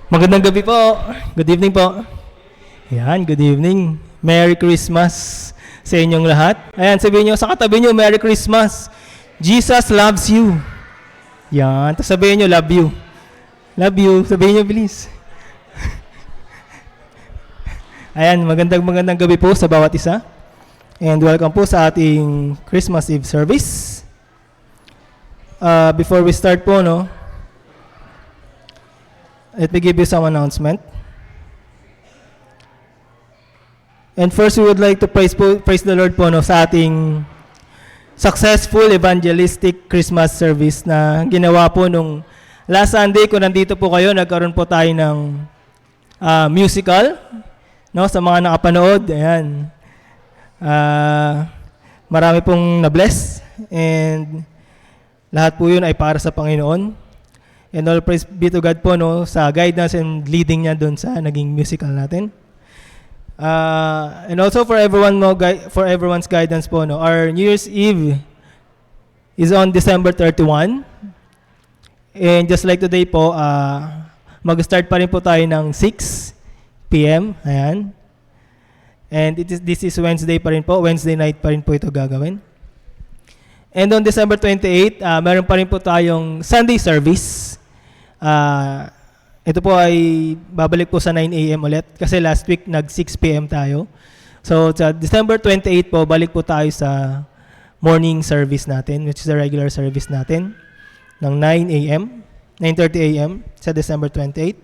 Magandang gabi po. Good evening po. Yan, good evening. Merry Christmas sa inyong lahat. Ayan, sabihin nyo sa katabi nyo, Merry Christmas. Jesus loves you. Yan, tapos sabihin nyo, love you. Love you. Sabihin nyo, please. Ayan, magandang gabi po sa bawat isa. And welcome po sa ating Christmas Eve service. Before we start po, let me give you some announcement. And first, we would like to praise the Lord po sa ating successful evangelistic Christmas service na ginawa po nung last Sunday. Kung nandito po kayo, nagkaroon po tayo ng musical sa mga nakapanood. Ayan. Marami pong na-bless and lahat po yun ay para sa Panginoon. And all praise be to God po sa guidance and leading niya doon sa naging musical natin. And also for everyone's guidance po, our New Year's Eve is on December 31. And just like today po, mag-start pa rin po tayo ng 6 p.m. Ayan. And this is Wednesday pa rin po. Wednesday night pa rin po ito gagawin. And on December 28, meron pa rin po tayong Sunday service. Ito po ay babalik po sa 9 a.m. ulit kasi last week nag 6 p.m. tayo. So sa December 28 po, balik po tayo sa morning service natin, which is the regular service natin ng 9 a.m., 9:30 a.m. sa December 28.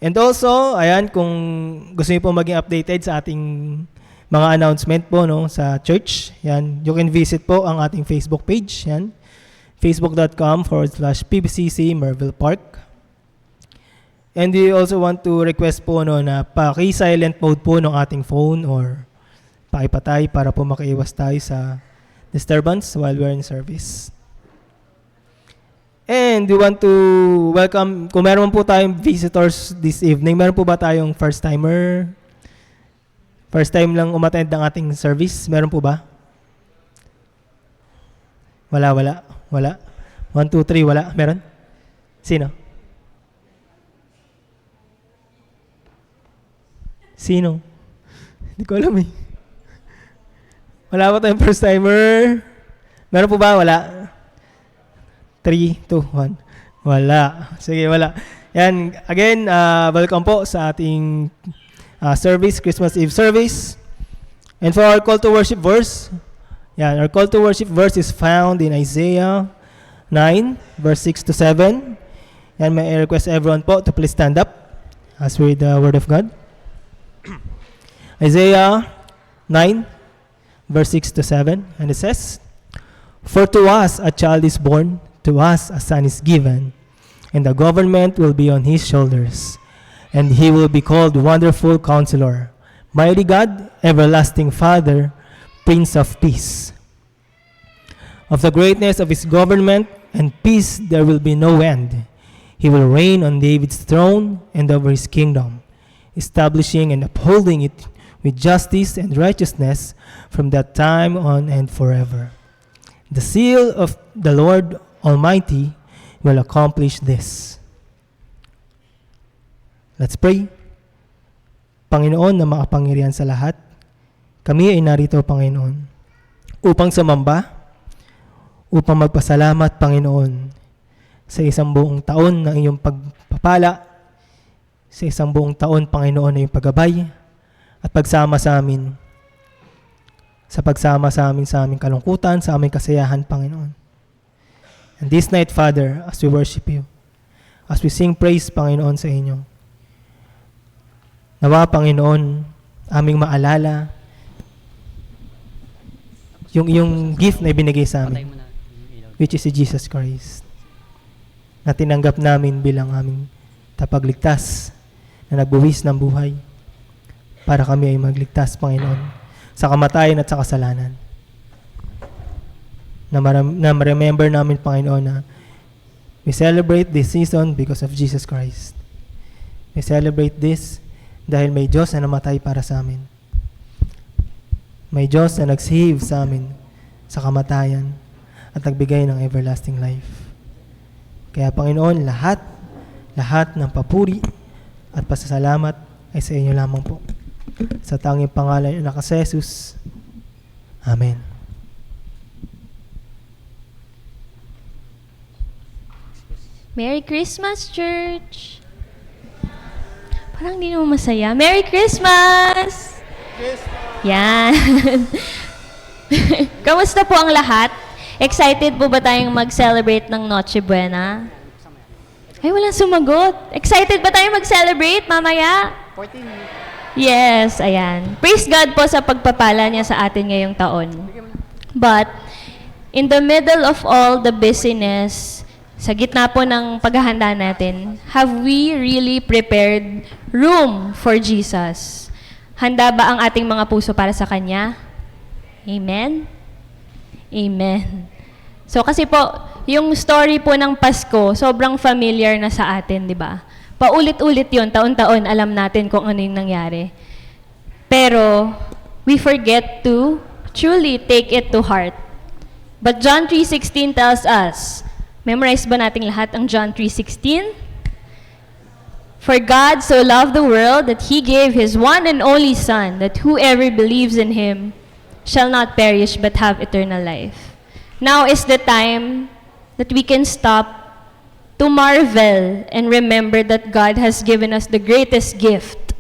And also, ayan, kung gusto niyo po maging updated sa ating mga announcement po sa church, yan, you can visit po ang ating Facebook page, yan, facebook.com/PBCC Merville Park. And we also want to request po na paki-silent mode po ng ating phone or pakipatay para po makaiwas tayo sa disturbance while we're in service. And we want to welcome, kung meron po tayong visitors this evening, meron po ba tayong first timer? First time lang umattend ng ating service, meron po ba? Wala. 1, 2, 3, wala. Meron? Sino? Hindi ko alam eh. Wala ba tayong first timer? Meron po ba? Wala. 3, 2, 1. Wala. Sige, wala. Yan. Again, welcome po sa ating service, Christmas Eve service. And for our call to worship verse, our call to worship verse is found in Isaiah 9, verse 6 to 7. Yan, may I request everyone po to please stand up as we read the Word of God. Isaiah 9, verse 6 to 7, and it says, "For to us a child is born, to us a son is given, and the government will be on his shoulders, and he will be called Wonderful Counselor, Mighty God, Everlasting Father, Prince of Peace. Of the greatness of his government and peace there will be no end. He will reign on David's throne and over his kingdom, establishing and upholding it with justice and righteousness from that time on and forever. The seal of the Lord Almighty will accomplish this." Let's pray. Panginoon na makapangyarihan sa lahat, kami ay narito, Panginoon, upang sumamba, upang magpasalamat, Panginoon, sa isang buong taon ng iyong pagpapala, sa isang buong taon, Panginoon, na iyong paggabay at pagsama sa amin, sa aming kalungkutan, sa aming kasayahan, Panginoon. And this night, Father, as we worship you, as we sing praise, Panginoon, sa inyo, nawa, Panginoon, aming maalala yung gift na ibinigay sa amin, which is si Jesus Christ, na tinanggap namin bilang aming tapagligtas na nagbuwis ng buhay para kami ay magligtas, Panginoon, sa kamatayan at sa kasalanan. Na remember namin, Panginoon, na we celebrate this season because of Jesus Christ. We celebrate this dahil may Diyos na namatay para sa amin. May Diyos na nag-save sa amin sa kamatayan at nagbigay ng everlasting life. Kaya, Panginoon, lahat Lahat ng papuri at pasasalamat ay sa inyo lamang po. Sa tanging pangalan ng anak si Jesus. Amen. Merry Christmas, Church! Parang di naman masaya. Merry Christmas! Yan. Kamusta po ang lahat? Excited po ba tayong mag-celebrate ng Noche Buena? Ay, walang sumagot. Excited ba tayong mag-celebrate mamaya? 14. Yes, ayan. Praise God po sa pagpapala niya sa atin ngayong taon. But, in the middle of all the busyness, sa gitna po ng paghahanda natin, have we really prepared room for Jesus? Handa ba ang ating mga puso para sa Kanya? Amen? Amen. So kasi po, yung story po ng Pasko, sobrang familiar na sa atin, di ba? Paulit-ulit yun, taon-taon, alam natin kung ano yung nangyari. Pero, we forget to truly take it to heart. But John 3:16 tells us, memorize ba nating lahat ang John 3:16? For God so loved the world that He gave His one and only Son, that whoever believes in Him shall not perish but have eternal life. Now is the time that we can stop to marvel and remember that God has given us the greatest gift,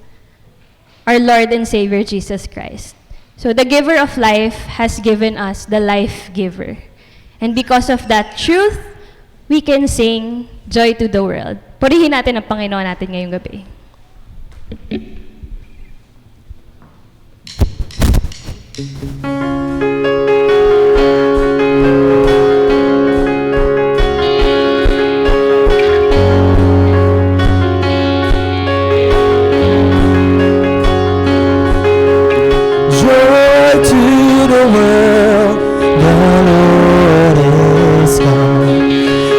our Lord and Savior Jesus Christ. So the giver of life has given us the life giver. And because of that truth, we can sing Joy to the World. Purihin natin ang Panginoon natin ngayong gabi. Joy to the world, the Lord is come.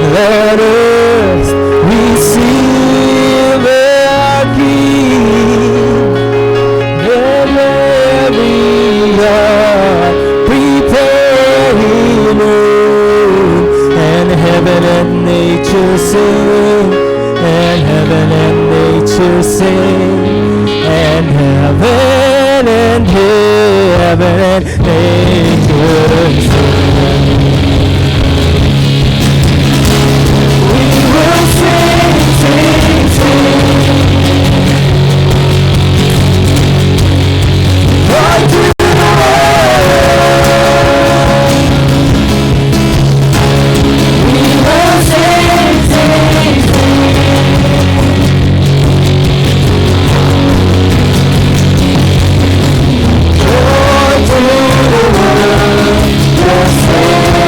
Let us receive our King. Let every heart prepare Him room, and heaven and nature sing, and heaven and nature sing, and heaven and nature sing. We will sing, sing, sing. Joy to the world. We will sing, sing, sing. Joy to the world. Just sing.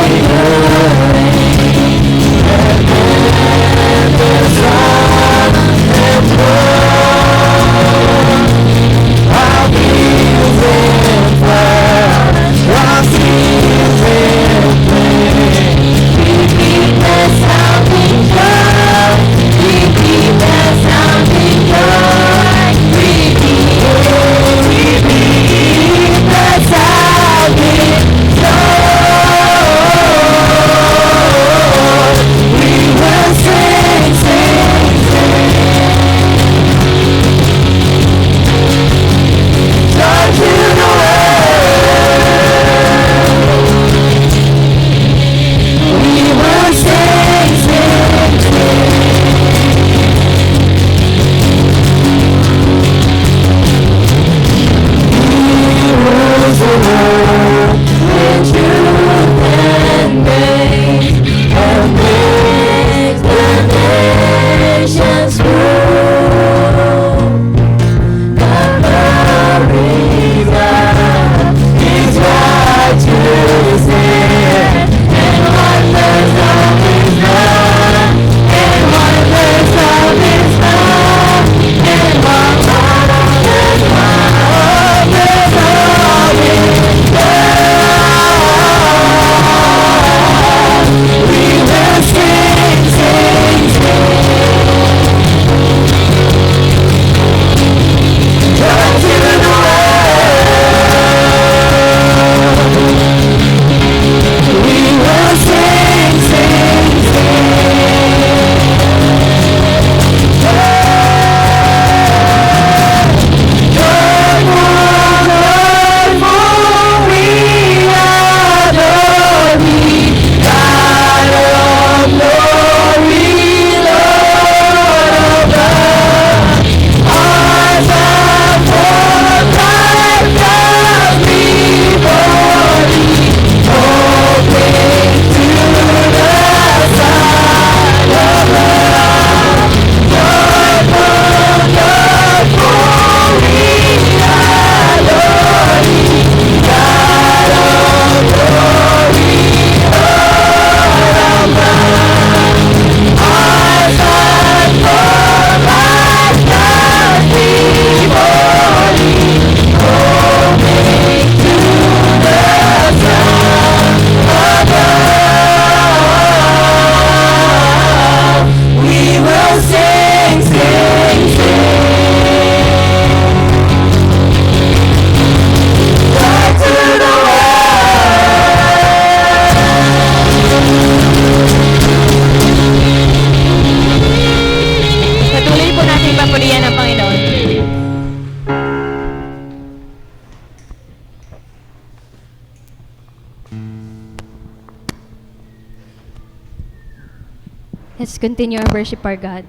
continue and worship our God.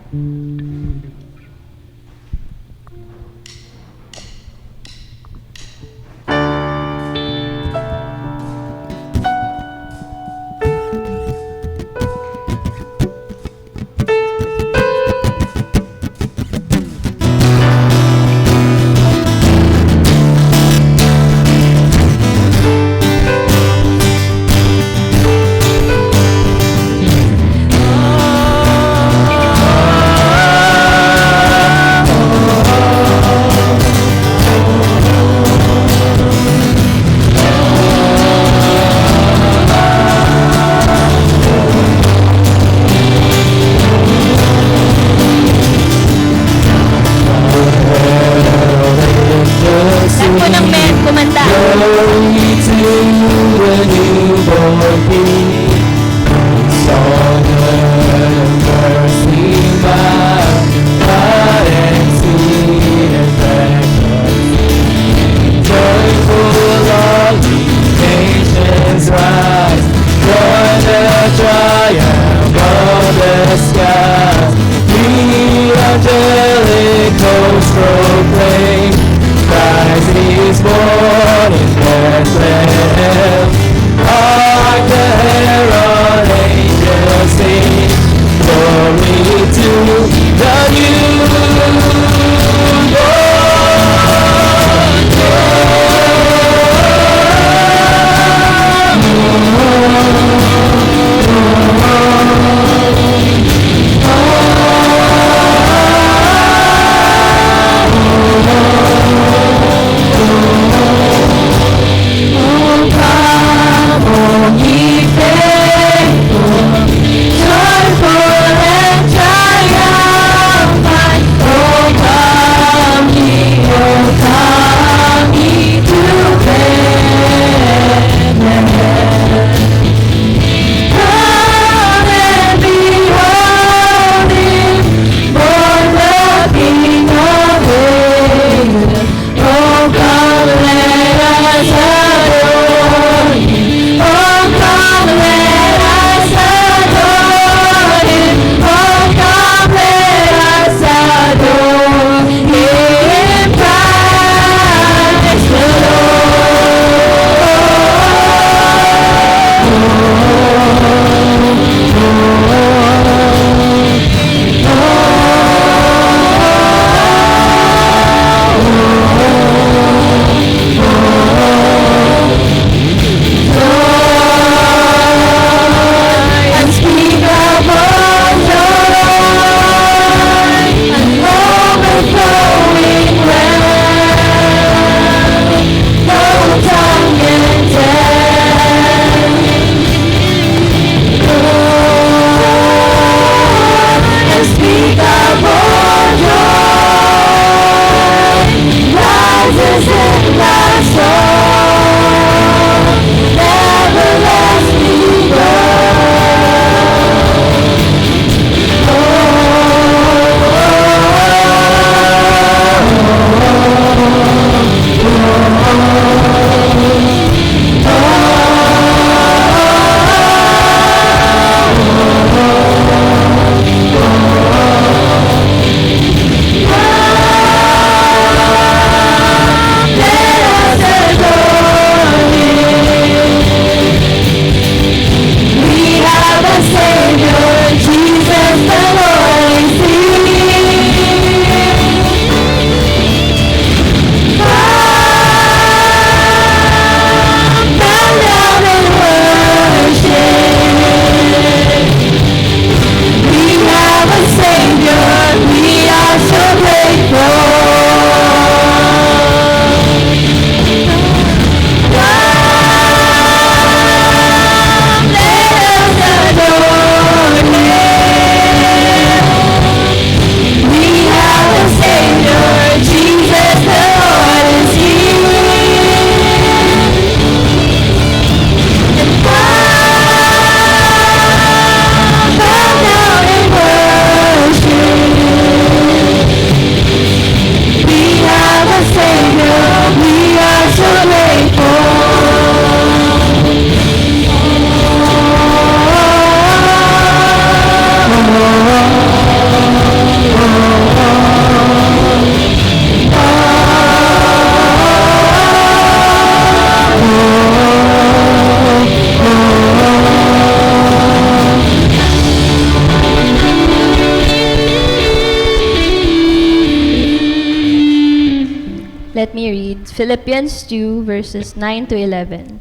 let me read Philippians 2, verses 9 to 11.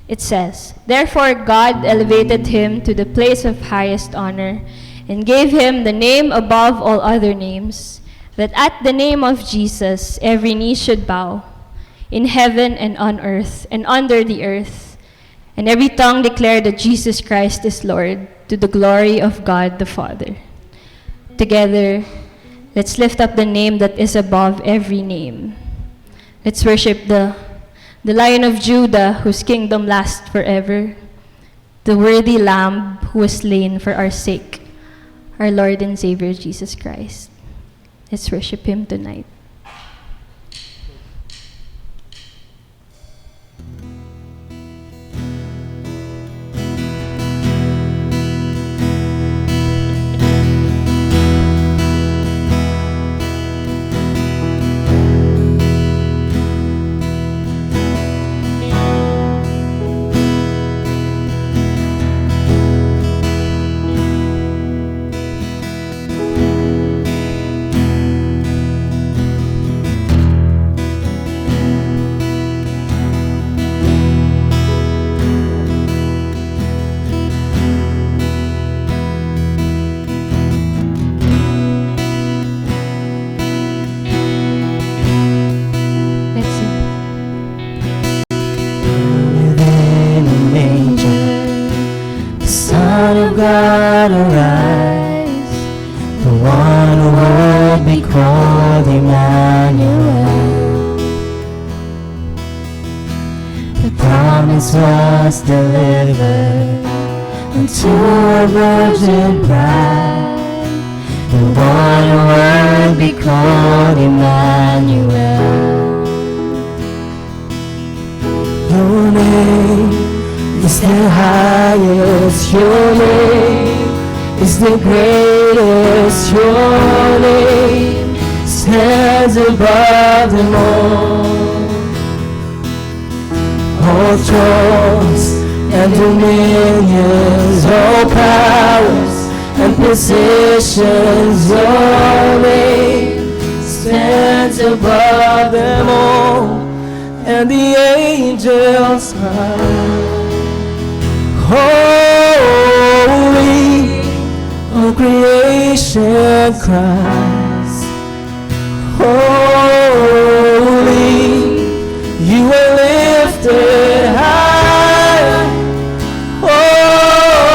It says, "Therefore God elevated him to the place of highest honor and gave him the name above all other names, that at the name of Jesus every knee should bow, in heaven and on earth and under the earth, and every tongue declare that Jesus Christ is Lord, to the glory of God the Father." Together, let's lift up the name that is above every name. Let's worship the Lion of Judah, whose kingdom lasts forever, the worthy Lamb who was slain for our sake, our Lord and Savior Jesus Christ. Let's worship Him tonight. God arise, the one who would be called Emmanuel. The promise was delivered unto a virgin bride, the one who would be called Emmanuel. Your name is the highest, your name is the greatest, your name stands above them all. All thrones and dominions, all powers and positions, your name stands above them all. And the angels cry, holy, all creation cries, holy, you are lifted high, holy,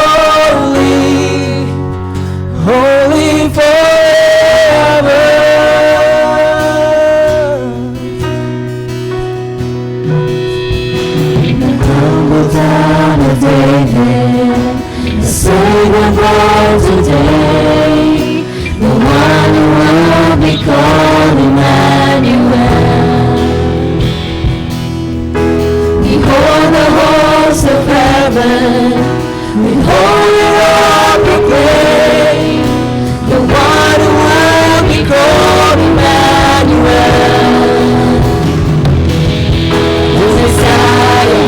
holy forever. Humble down of David, the Savior born today, the one who will be called Emmanuel. Behold the hosts of heaven, with holy robe proclaim, the one who will be called Emmanuel. The Messiah,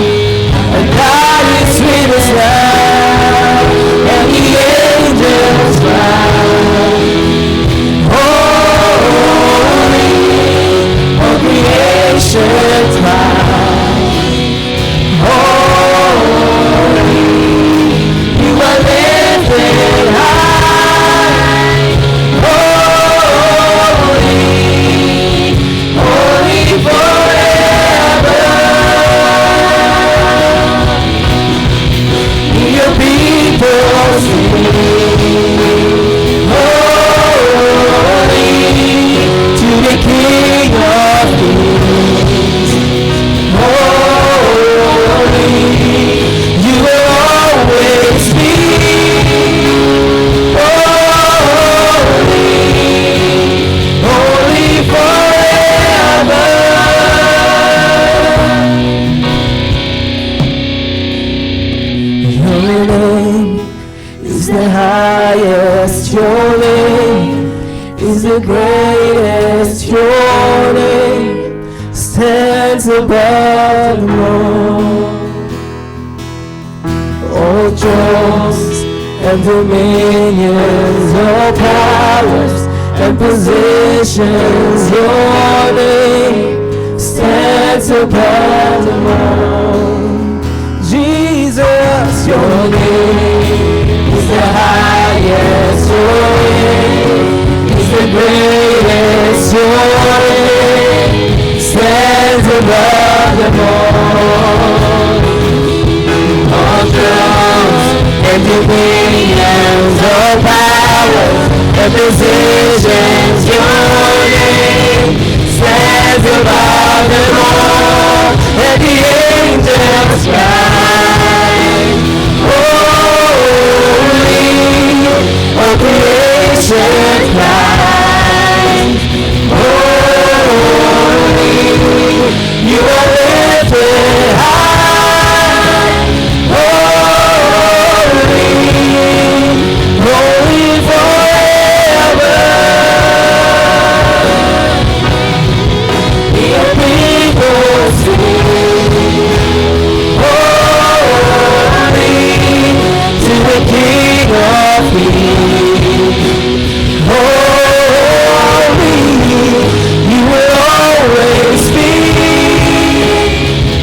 and God is with us now, and the angels cry, holy, all creation cries, holy, you are lifted high, holy, holy forever. Your people sing, holy, to the King of Kings, holy, you will always be, holy, holy forever. Your name is the highest, your name is the greatest, your name stands above them all. All thrones and dominions, all powers and positions, your name stands above them all. Jesus, your name is the highest. Your name is the greatest. Your name stands above them all. All thrones and dominions, all powers and positions, your name stands above them all. And the angels cry, holy, all creation cries, holy, you are lifted high, holy, holy forever. Your people sing, holy, to the King of Kings. Holy, you will always be.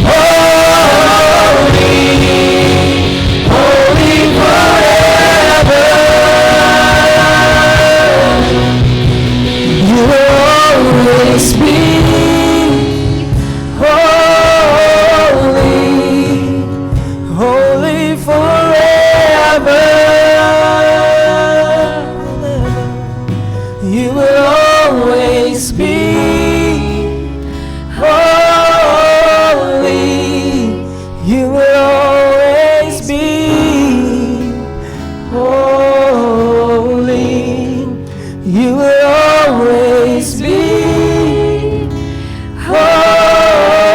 Holy, holy forever. You will always be. Holy, holy forever. You will always be. Holy, you will always be. Holy, you will always be. Holy,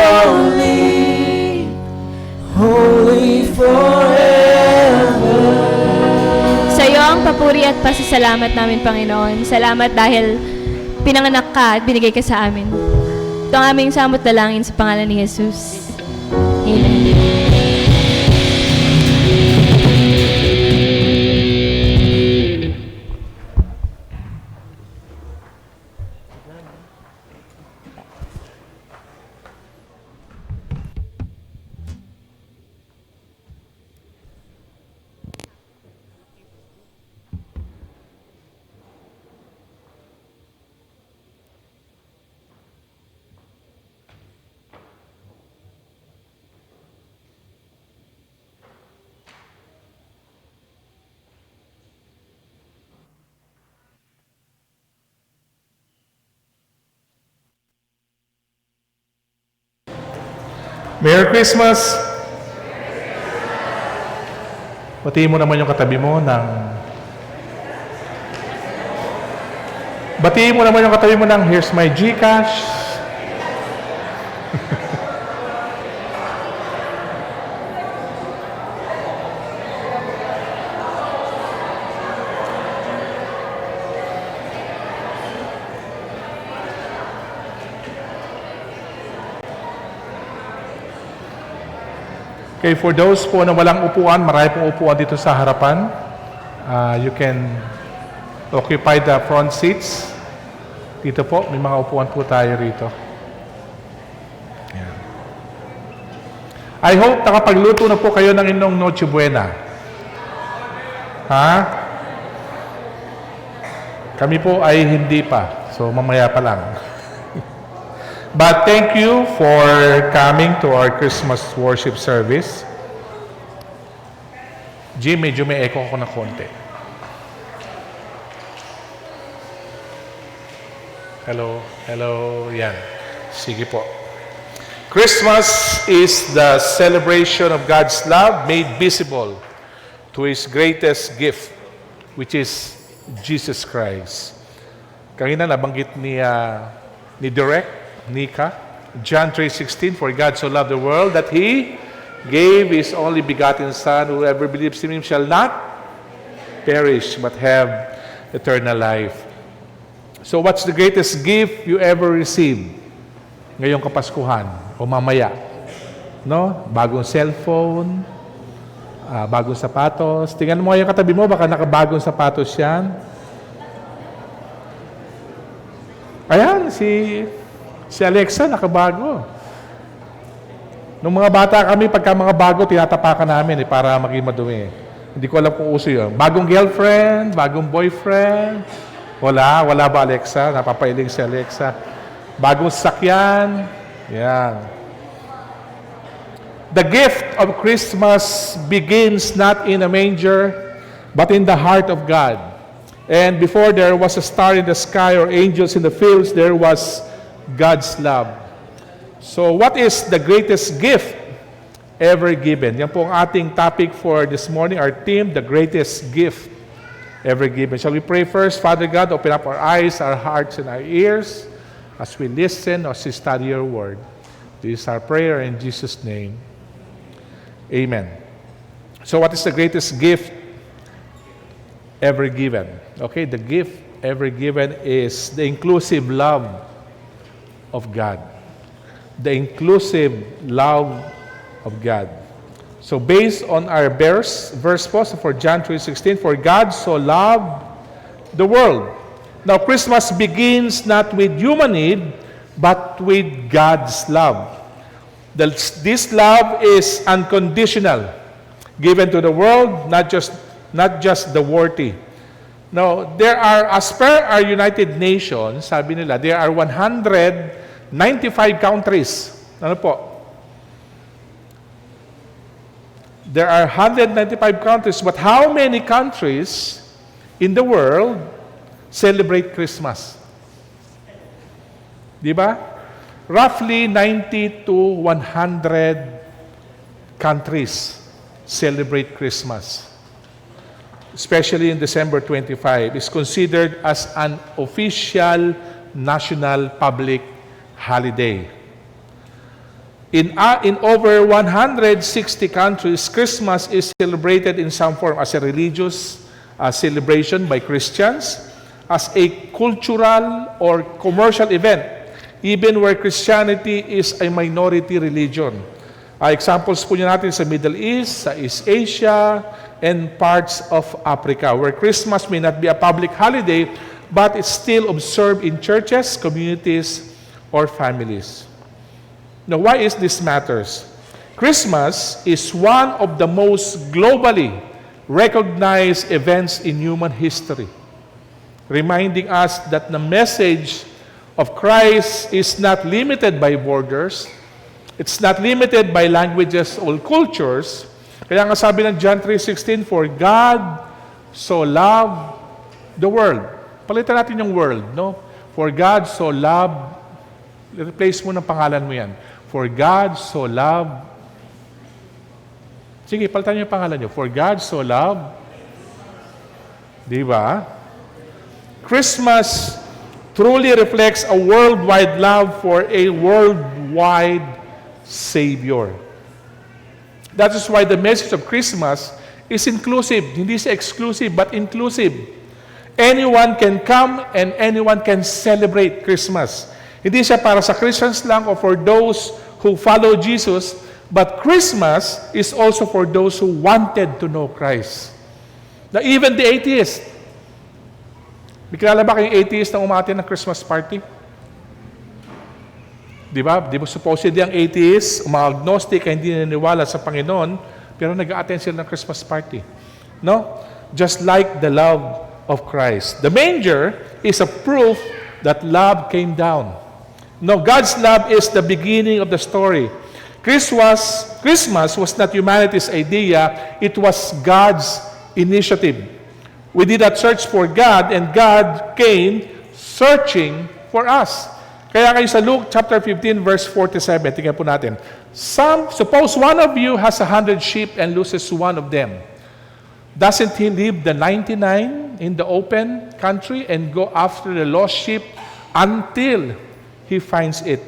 holy forever. Sa iyo ang papuri at pasasalamat namin, Panginoon. Salamat dahil pinanganak ka at binigay ka sa amin. Ito ang aming samot dalangin sa pangalan ni Jesus. Amen. Merry Christmas! Batiin mo naman yung katabi mo ng... Batiin mo naman yung katabi mo ng here's my GCash. Okay, for those po na walang upuan, marami pong upuan dito sa harapan. You can occupy the front seats. Dito po, may mga upuan po tayo rito. Ayan. I hope nakapagluto na po kayo ng inyong Noche Buena. Ha? Kami po ay hindi pa. So, mamaya pa lang. But thank you for coming to our Christmas worship service. Jim, medyo may echo ko na konti. Hello, hello, yan. Sige po. Christmas is the celebration of God's love made visible to His greatest gift, which is Jesus Christ. Kanina nabanggit ni Direk, Nika, John 3:16, for God so loved the world that He gave His only begotten Son, whoever believes in Him shall not perish but have eternal life. So what's the greatest gift you ever received ngayong Kapaskuhan o mamaya? No? Bagong cellphone, bagong sapatos. Tingnan mo yung katabi mo, baka nakabagong sapatos yan. Ayan, si Alexa nakabago. Nung mga bata kami, pagka mga bago, tinatapakan namin para maging madumi. Hindi ko alam kung uso yun. Bagong girlfriend, bagong boyfriend. Wala ba Alexa? Napapailing si Alexa. Bagong sasakyan. Yan. The gift of Christmas begins not in a manger, but in the heart of God. And before there was a star in the sky or angels in the fields, there was God's love. So what is the greatest gift ever given? Yan po ang ating topic for this morning, our theme, the greatest gift ever given. Shall we pray first? Father God, open up our eyes, our hearts, and our ears as we listen, as we study your word. This is our prayer in Jesus' name. Amen. So what is the greatest gift ever given? Okay, the gift ever given is the inclusive love of God. The inclusive love of God. So based on our verse po, so for John 3:16, for God so loved the world. Now Christmas begins not with human need, but with God's love. This love is unconditional, given to the world, not just the worthy. Now, there are, as per our United Nations, sabi nila, there are 195 countries. Ano po? There are 195 countries, but how many countries in the world celebrate Christmas? Di ba? Roughly 90 to 100 countries celebrate Christmas. Especially in December 25, is considered as an official national public holiday. In over 160 countries, Christmas is celebrated in some form as a religious celebration by Christians, as a cultural or commercial event, even where Christianity is a minority religion. Examples po niya natin sa Middle East, sa East Asia, and parts of Africa, where Christmas may not be a public holiday, but it's still observed in churches, communities, or families. Now, why is this matters? Christmas is one of the most globally recognized events in human history, reminding us that the message of Christ is not limited by borders. It's not limited by languages or cultures. Kaya nga sabi ng John 3:16, for God so loved the world. Palitan natin yung world, no? For God so loved, replace mo ng pangalan mo yan. For God so loved, sige, palitan niyo yung pangalan niyo. For God so loved, di ba? Christmas truly reflects a worldwide love for a worldwide Savior. That is why the message of Christmas is inclusive. Hindi siya exclusive, but inclusive. Anyone can come and anyone can celebrate Christmas. Hindi siya para sa Christians lang or for those who follow Jesus, but Christmas is also for those who wanted to know Christ. Now, even the atheist. May kilala ba kayong atheist na umattend ng Christmas party? Di ba? Di ba supposedly ang atheist, mga agnostic, hindi naniniwala sa Panginoon, pero nag-attend sila ng Christmas party. No? Just like the love of Christ. The manger is a proof that love came down. No, God's love is the beginning of the story. Christmas was not humanity's idea, it was God's initiative. We did not search for God, and God came searching for us. Kaya kayo sa Luke chapter 15, verse 47, tingnan po natin. Suppose one of you has 100 sheep and loses one of them. Doesn't he leave the 99 in the open country and go after the lost sheep until he finds it?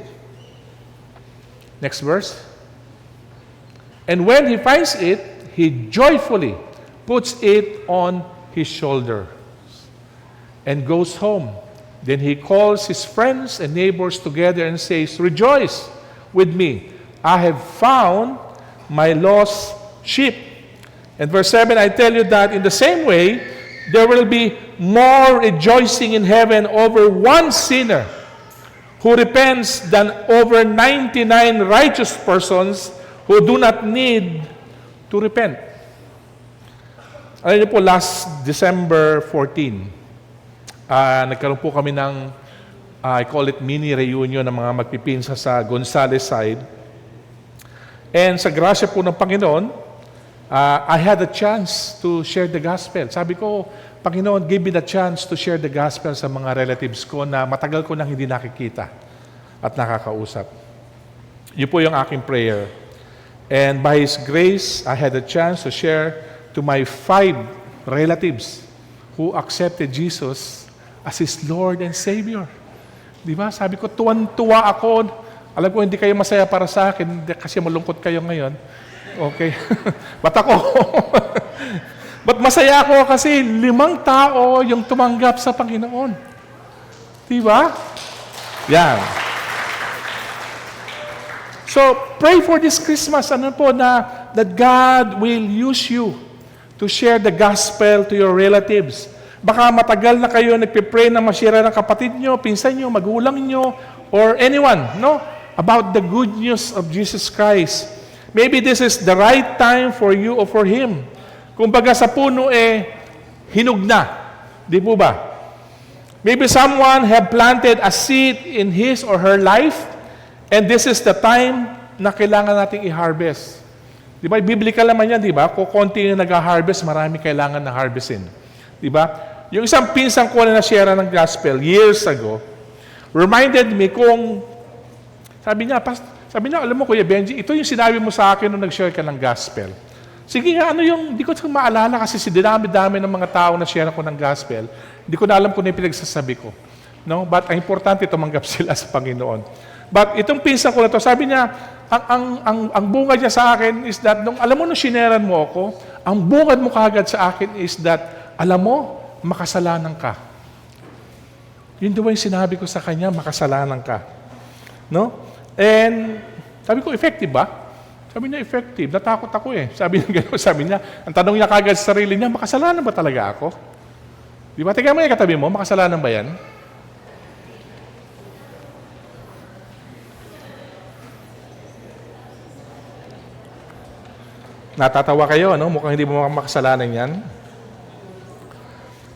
Next verse. And when he finds it, he joyfully puts it on his shoulder and goes home. Then he calls his friends and neighbors together and says, rejoice with me. I have found my lost sheep. And verse 7, I tell you that in the same way, there will be more rejoicing in heaven over one sinner who repents than over 99 righteous persons who do not need to repent. Alam niyo po, last December 14, nagkaroon po kami ng, I call it mini reunion ng mga magpipinsa sa Gonzales side. And sa grasya po ng Panginoon, I had a chance to share the gospel. Sabi ko, Panginoon, give me the chance to share the gospel sa mga relatives ko na matagal ko nang hindi nakikita at nakakausap. Yun po yung aking prayer. And by His grace, I had a chance to share to my 5 relatives who accepted Jesus as His Lord and Savior. Di ba? Sabi ko, tuwan-tuwa ako. Alam ko, hindi kayo masaya para sa akin kasi malungkot kayo ngayon. Okay. Ba't ako? Ba't masaya ako kasi 5 tao yung tumanggap sa Panginoon. Di ba? Yan. So, pray for this Christmas, that God will use you to share the gospel to your relatives. Baka matagal na kayo nagpipray na ma-share ng kapatid nyo, pinsan nyo, magulang nyo, or anyone, about the good news of Jesus Christ. Maybe this is the right time for you or for him. Kumbaga sa puno hinog na. Di po ba? Maybe someone have planted a seed in his or her life, and this is the time na kailangan nating i-harvest. Di ba? Biblical naman yan, di ba? Kung konti yung nag-harvest, marami kailangan na harvestin. Di ba? Yung isang pinsang ko na share ng gospel years ago, reminded me kung, sabi niya, alam mo Kuya Benji, ito yung sinabi mo sa akin nung nag-share ka ng gospel. Sige nga, hindi ko maalala kasi si dinami-dami ng mga tao na share ko ng gospel, hindi ko na alam kung ano yung pinagsasabi ko. No? But ang importante, tumanggap sila sa Panginoon. But itong pinsan ko na to, sabi niya, ang bungad niya sa akin is that, alam mo nung shineran mo ako, ang bungad mo kagad sa akin is that, alam mo, makasalanan ka. Yun diba yung sinabi ko sa kanya, makasalanan ka. No? And sabi ko, effective ba? Sabi niya, effective. Natakot ako Sabi niya gano'n, ang tanong niya kagad sa sarili niya, makasalanan ba talaga ako? Di ba? Tingnan mo yung katabi mo, makasalanan ba yan? Natatawa kayo, Mukhang hindi mo makasalanan yan.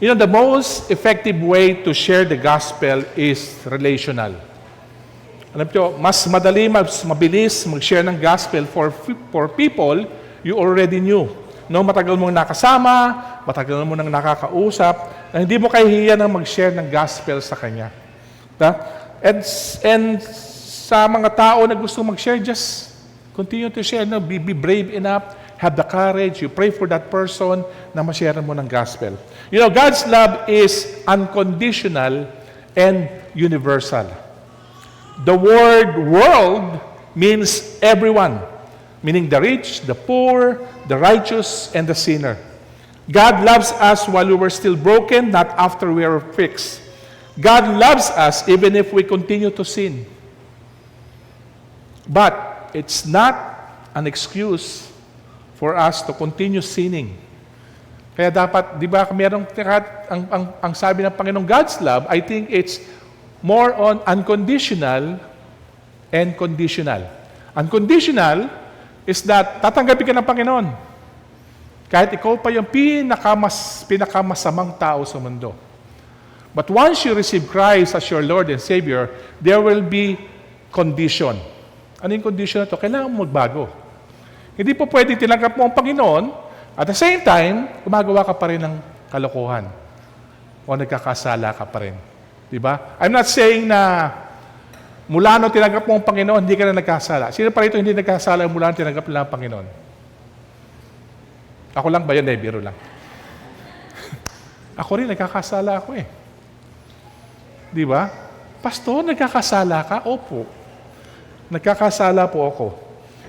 The most effective way to share the gospel is relational. Alam niyo, mas madali, mas mabilis mag-share ng gospel for people you already knew. Matagal mong nakasama, matagal mo nang nakakausap, na hindi mo kahihiyan ng mag-share ng gospel sa kanya. And sa mga tao na gusto mag-share, just continue to share. Be brave enough, have the courage, you pray for that person na ma-share mo ng gospel. God's love is unconditional and universal. The word world means everyone, meaning the rich, the poor, the righteous, and the sinner. God loves us while we were still broken, not after we are fixed. God loves us even if we continue to sin. But it's not an excuse for us to continue sinning. Kaya dapat, di ba, ang sabi ng Panginoong God's love, I think it's more on unconditional and conditional. Unconditional is that tatanggapin ka ng Panginoon. Kahit ikaw pa yung pinakamasamang tao sa mundo. But once you receive Christ as your Lord and Savior, there will be condition. Ano yung condition na to? Kailangan mo magbago. Hindi po pwede tinanggap mo ang Panginoon, at the same time, gumagawa ka pa rin ng kalokohan. O nagkakasala ka pa rin. Diba? I'm not saying na mula nung tinanggap mo ang Panginoon, hindi ka na nagkasala. Sino pa rito hindi nagkasala mula nung tinanggap nila ang Panginoon? Ako lang ba yun? Biro lang. Ako rin, nagkakasala ako Diba? Pastor, nagkakasala ka? Opo. Nagkakasala po ako.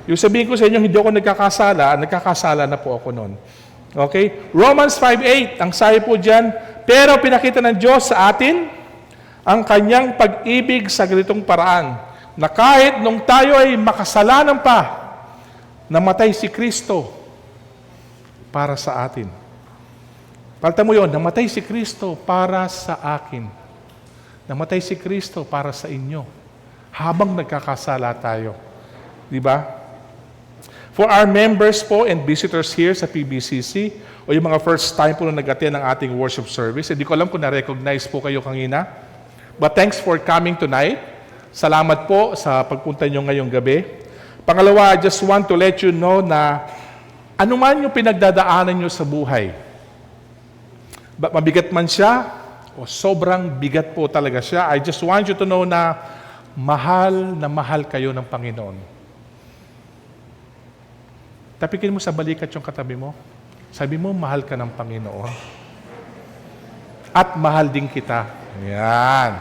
Yung sabihin ko sa inyo, hindi ako nagkakasala na po ako noon. Okay? Romans 5:8, ang sabi po dyan, pero pinakita ng Diyos sa atin ang kanyang pag-ibig sa ganitong paraan, na kahit nung tayo ay makasalanan pa, namatay si Kristo para sa atin. Palta mo yun, namatay si Kristo para sa akin. Namatay si Kristo para sa inyo. Habang nagkakasala tayo. Di ba? For our members po and visitors here sa PBCC, o yung mga first time po na nag-attend ng ating worship service, hindi ko alam kung na-recognize po kayo kanina. But thanks for coming tonight. Salamat po sa pagpunta nyo ngayong gabi. Pangalawa, I just want to let you know na anuman yung pinagdadaanan nyo sa buhay, mabigat man siya, o sobrang bigat po talaga siya, I just want you to know na mahal kayo ng Panginoon. Tapikin mo sa balikat yung katabi mo. Sabi mo, mahal ka ng Panginoon. At mahal din kita. Yan.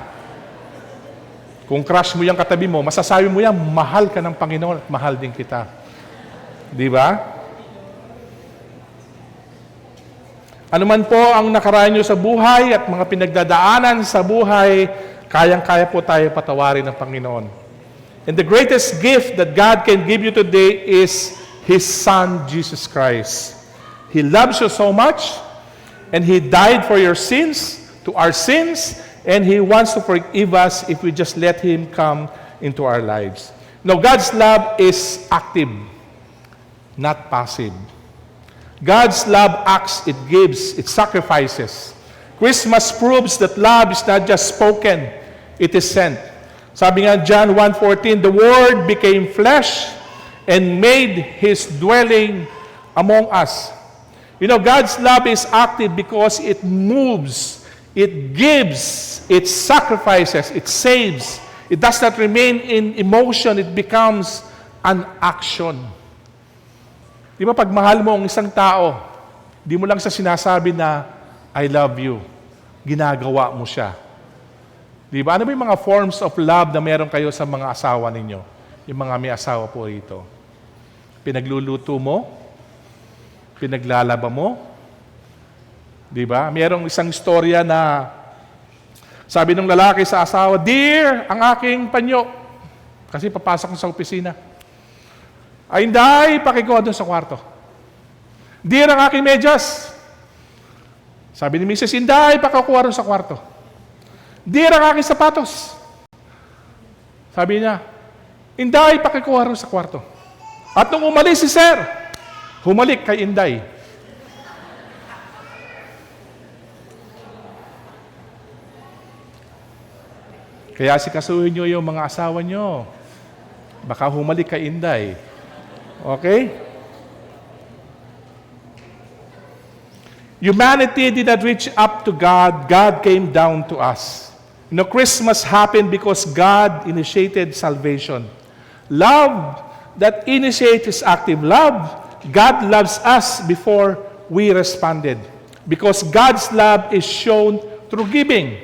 Kung crush mo yung katabi mo, masasabi mo yan, mahal ka ng Panginoon at mahal din kita. Di ba? Ano man po ang nakaraan nyo sa buhay at mga pinagdadaanan sa buhay, kayang-kaya po tayo patawarin ng Panginoon. And the greatest gift that God can give you today is His Son, Jesus Christ. He loves you so much, and He died for your sins, to our sins, and He wants to forgive us if we just let Him come into our lives. Now, God's love is active, not passive. God's love acts, it gives, it sacrifices. Christmas proves that love is not just spoken, it is sent. Sabi nga John 1:14, the Word became flesh and made His dwelling among us. You know, God's love is active because it moves, it gives, it sacrifices, it saves. It does not remain in emotion, it becomes an action. Di ba pag mahal mo ang isang tao, di mo lang sa sinasabi na, I love you. Ginagawa mo siya. Di ba? Ano ba yung mga forms of love na meron kayo sa mga asawa ninyo? Yung mga may asawa po rito. Pinagluluto mo, pinaglalaba mo, di ba? Mayroong isang istorya na sabi ng lalaki sa asawa, Dear, ang aking panyo. Kasi papasok sa opisina. Ay, hindi, pakikuha doon sa kwarto. Dear, ang aking medyas. Sabi ni Mrs. Inday, pakakuha doon sa kwarto. Dear, ang aking sapatos. Sabi niya, Inday, pakikuha doon sa kwarto. At nung umalis si Sir, humalik kay Inday. Kaya sikasuhin nyo yung mga asawa nyo. Baka humalik kay Inday. Okay? Humanity did not reach up to God. God came down to us. You know, Christmas happened because God initiated salvation. Love that initiates is active. Love, God loves us before we responded. Because God's love is shown through giving.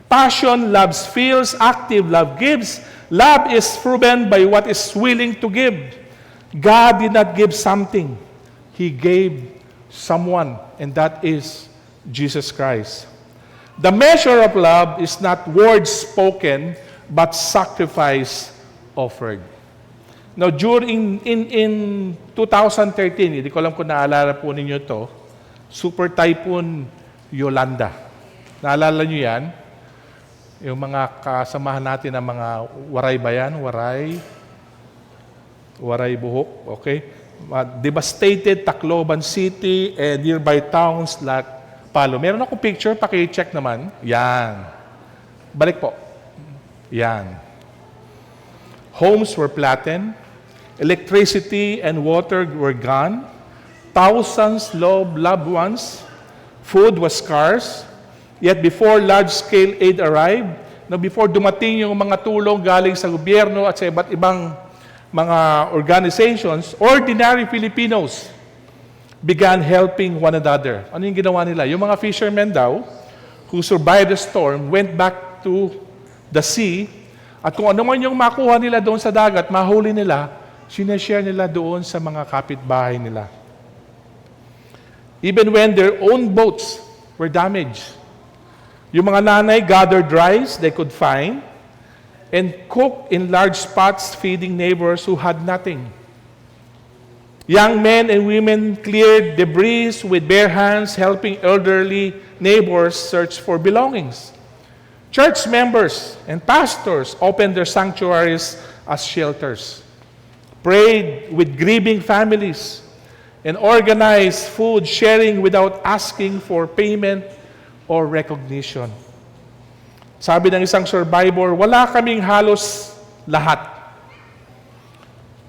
Passion, love feels, active, love gives. Love is proven by what is willing to give. God did not give something. He gave someone, and that is Jesus Christ. The measure of love is not words spoken, but sacrifice offered. Now, during in 2013, hindi ko alam kung naalala po ninyo to, Super Typhoon Yolanda. Naalala nyo yan? Yung mga kasamahan natin ng mga Waray ba yan? Waray Buhok, okay? Devastated Tacloban City and nearby towns like Palo. Meron akong picture, paki-check naman. Yan. Balik po. Yan. Homes were flattened. Electricity and water were gone. Thousands loved ones. Food was scarce. Yet before large-scale aid arrived, before dumating yung mga tulong galing sa gobyerno at sa iba't ibang mga organizations, ordinary Filipinos began helping one another. Ano yung ginawa nila? Yung mga fishermen daw, who survived the storm, went back to the sea, at kung ano man yung makuha nila doon sa dagat, mahuli nila, sineshare nila doon sa mga kapitbahay nila. Even when their own boats were damaged, yung mga nanay gathered rice they could find and cooked in large pots, feeding neighbors who had nothing. Young men and women cleared debris with bare hands, helping elderly neighbors search for belongings. Church members and pastors opened their sanctuaries as shelters. prayed with grieving families, and organized food sharing without asking for payment or recognition. Sabi ng isang survivor, wala kaming halos lahat.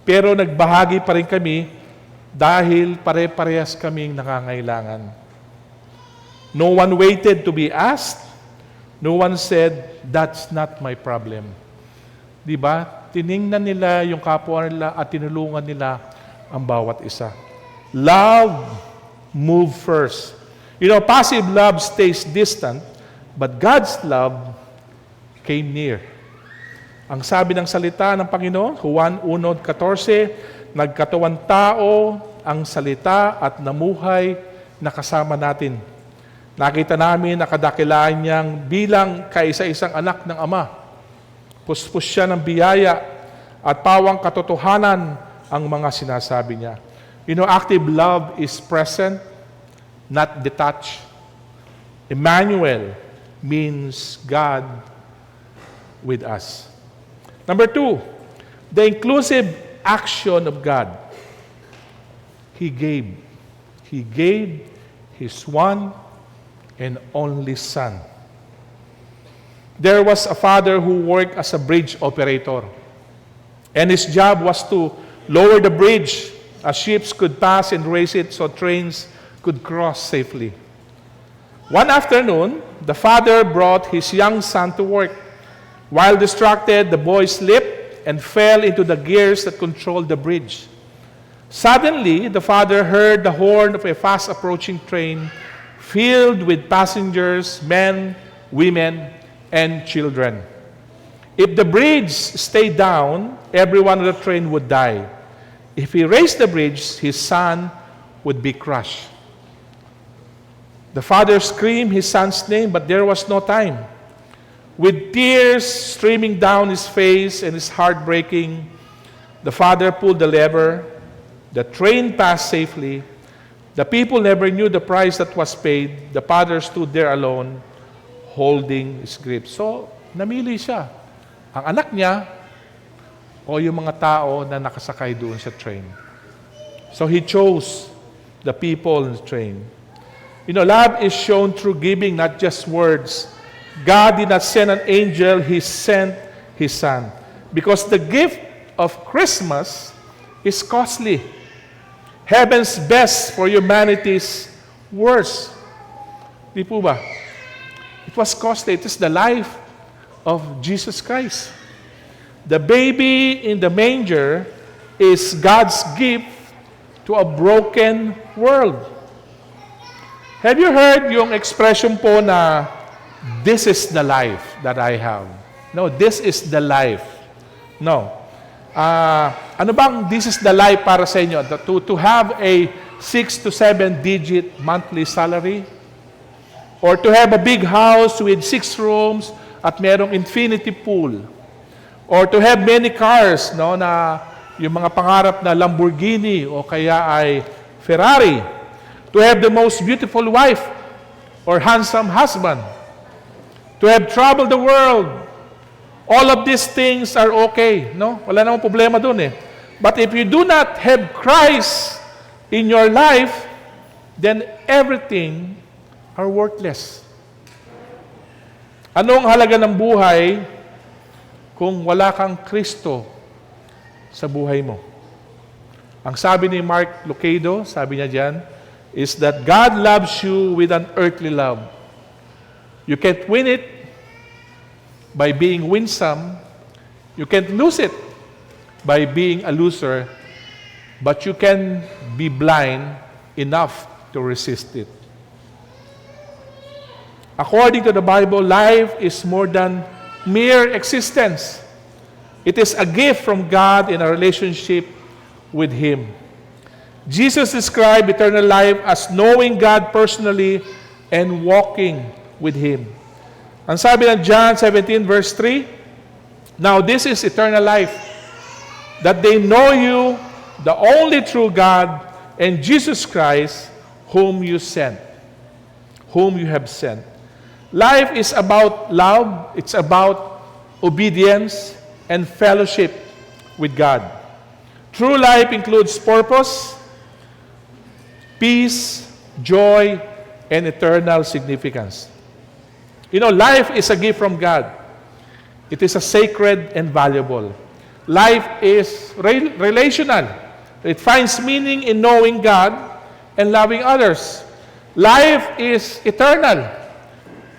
Pero nagbahagi pa rin kami dahil pare-parehas kaming nangangailangan. No one waited to be asked. No one said, that's not my problem. Diba? Tiningnan nila yung kapwa nila at tinulungan nila ang bawat isa. Love move first. You know, passive love stays distant, but God's love came near. Ang sabi ng salita ng Panginoon, Juan 1:14, nagkatawan tao ang salita at namuhay na kasama natin. Nakita namin nakadakilaan niyang bilang kaisa-isang anak ng Ama. Puspos siya ng biyaya at pawang katotohanan ang mga sinasabi niya. You know, active love is present, not detached. Emmanuel means God with us. Number 2, the inclusive action of God. He gave. He gave His one and only Son. There was a father who worked as a bridge operator, and his job was to lower the bridge as ships could pass and raise it so trains could cross safely. One afternoon, the father brought his young son to work. While distracted, the boy slipped and fell into the gears that controlled the bridge. Suddenly, the father heard the horn of a fast-approaching train filled with passengers, men, women, and children. If the bridge stayed down, everyone on the train would die. If he raised the bridge, his son would be crushed. The father screamed his son's name, but there was no time. With tears streaming down his face and his heart breaking, the father pulled the lever. The train passed safely. The people never knew the price that was paid. The father stood there alone, holding his grip. So, namili siya. Ang anak niya o yung mga tao na nakasakay doon sa train. So he chose the people in the train. You know, love is shown through giving, not just words. God did not send an angel, He sent His Son. Because the gift of Christmas is costly. Heaven's best for humanity's worst. Di po ba? It was costly. It is the life of Jesus Christ. The baby in the manger is God's gift to a broken world. Have you heard yung expression po na, this is the life that I have? No, this is the life. No. Ano bang this is the life para sa inyo? To have a 6 to 7 digit monthly salary? Or to have a big house with 6 rooms at merong infinity pool? Or to have many cars, no, na yung mga pangarap na Lamborghini o kaya ay Ferrari. To have the most beautiful wife or handsome husband. To have traveled the world. All of these things are okay, no? Wala namang problema dun eh. But if you do not have Christ in your life, then everything are worthless. Anong halaga ng buhay kung wala kang Kristo sa buhay mo? Ang sabi ni Mark Lucado, sabi niya diyan, is that God loves you with an earthly love. You can't win it by being winsome. You can't lose it by being a loser. But you can be blind enough to resist it. According to the Bible, life is more than mere existence. It is a gift from God in a relationship with Him. Jesus described eternal life as knowing God personally and walking with Him. Ang sabi ng John 17 verse 3, now this is eternal life, that they know you, the only true God, and Jesus Christ, whom you sent, whom you have sent. Life is about love, it's about obedience and fellowship with God. True life includes purpose, peace, joy, and eternal significance. You know, life is a gift from God. It is a sacred and valuable. Life is relational. It finds meaning in knowing God and loving others. Life is eternal.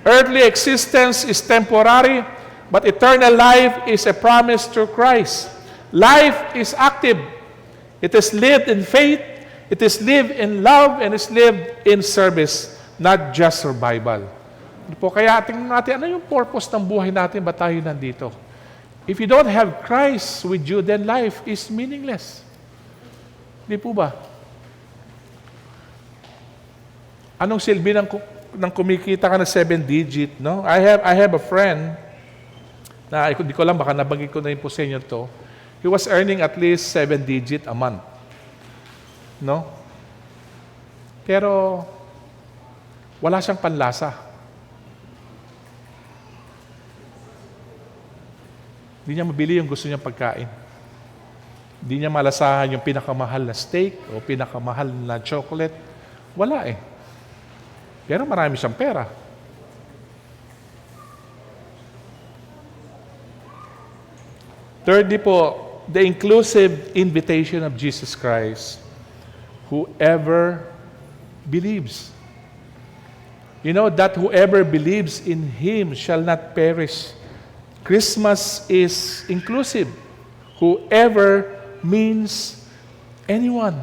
Earthly existence is temporary, but eternal life is a promise through Christ. Life is active. It is lived in faith, it is lived in love, and it is lived in service, not just survival. Po, kaya tingnan natin, ano yung purpose ng buhay natin? Ba't tayo nandito? If you don't have Christ with you, then life is meaningless. Di po ba? Anong silbi ng kumikita ka na 7-digit, no? I have a friend na hindi ko lang, baka nabagay ko na yung po sa inyo to. He was earning at least 7-digit a month. No? Pero wala siyang panlasa. Hindi niya mabili yung gusto niyang pagkain. Hindi niya malasahan yung pinakamahal na steak o pinakamahal na chocolate. Wala eh. Pero marami siyang pera. Thirdly po, the inclusive invitation of Jesus Christ. Whoever believes. You know that whoever believes in Him shall not perish. Christmas is inclusive. Whoever means anyone.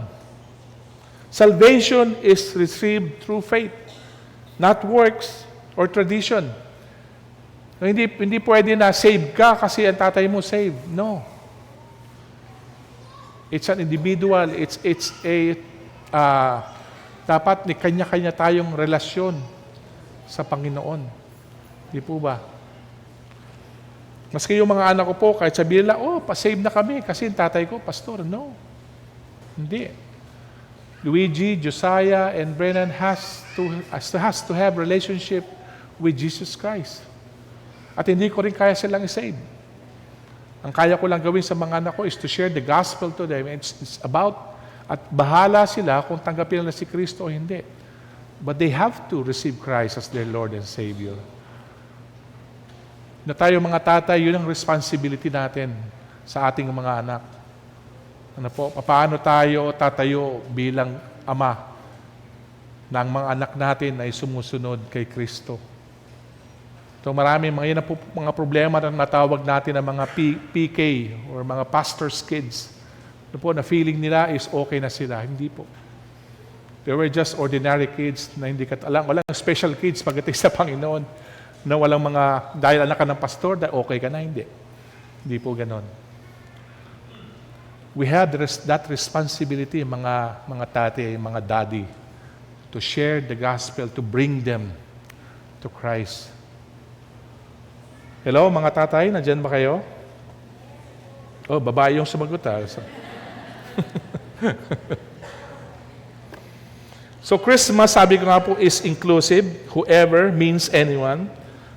Salvation is received through faith, not works or tradition. Hindi pwede na save ka kasi ang tatay mo save. No. It's an individual. It's dapat ni kanya-kanya tayong relasyon sa Panginoon. Di po ba? Maski yung mga anak ko po, kahit sabihin nila, pa-save na kami kasi yung tatay ko, pastor. No. Hindi. Luigi, Josiah, and Brennan has to have relationship with Jesus Christ. At hindi ko rin kaya silang i-save. Ang kaya ko lang gawin sa mga anak ko is to share the gospel to them. It's about, at bahala sila kung tanggapin nila si Kristo o hindi. But they have to receive Christ as their Lord and Savior. Na tayo mga tatay, yun ang responsibility natin sa ating mga anak. Ano po, paano tayo tatayo bilang ama ng mga anak natin ay sumusunod kay Kristo. So marami mga problema na natawag natin ng mga PK or mga pastor's kids. Ano po, na feeling nila is okay na sila. Hindi po. They were just ordinary kids na hindi walang special kids pagdating sa Panginoon. Na walang dahil anak ka ng pastor, okay ka na, hindi. Hindi po ganon. We have that responsibility, mga tate, mga daddy, to share the gospel, to bring them to Christ. Hello, mga tatay, nandyan ba kayo? Babae yung sumagot ha. So Christmas, sabi ko nga po, is inclusive. Whoever means anyone.